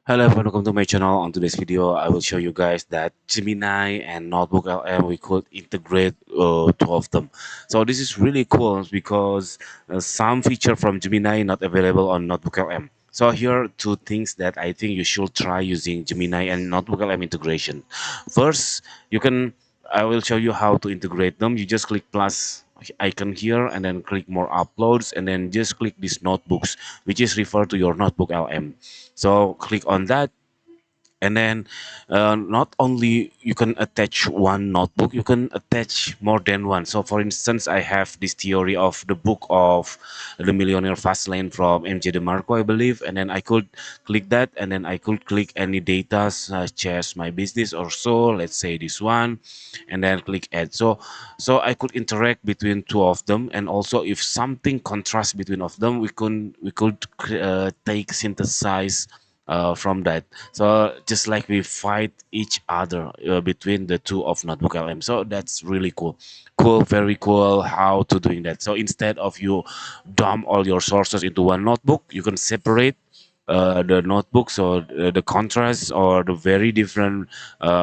Hello everyone, welcome to my channel. On today's video, I will show you guys that Gemini and NotebookLM, we could integrate two of them. So this is really cool because some feature from Gemini not available on NotebookLM. So here are two things that I think you should try using Gemini and NotebookLM integration. First, I will show you how to integrate them. You just click plus icon here and then click more uploads and then just click these notebooks, which is referred to your NotebookLM. So click on that, and then not only you can attach one notebook, you can attach more than one. So for instance, I have this theory of the book of the millionaire fast lane from MJ DeMarco, I believe, and then I could click that, and then I could click any data such as my business or so, let's say this one, and then click add. So I could interact between two of them, and also if something contrasts between of them, we could take synthesize from that. So just like we fight each other between the two of notebook LM. So that's really cool, very cool how to doing that. So instead of you dump all your sources into one notebook, you can separate the notebooks, or the contrast or the very different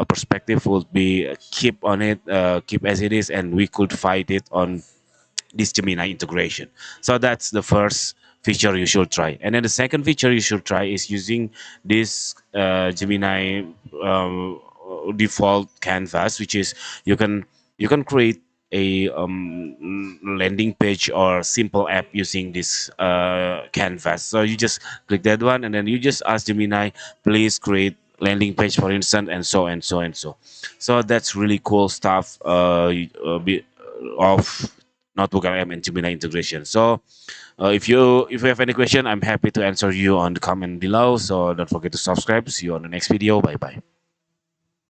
perspective would be keep on it, keep as it is, and we could fight it on this Gemini integration. So that's the first feature you should try. And then the second feature you should try is using this Gemini default canvas, which is you can create a landing page or simple app using this canvas. So you just click that one, and then you just ask Gemini, please create landing page, for instance, and so and so and so. So that's really cool stuff of Notebook LM and Gemini integration. So if you have any question, I'm happy to answer you on the comment below. So don't forget to subscribe. See you on the next video. Bye bye.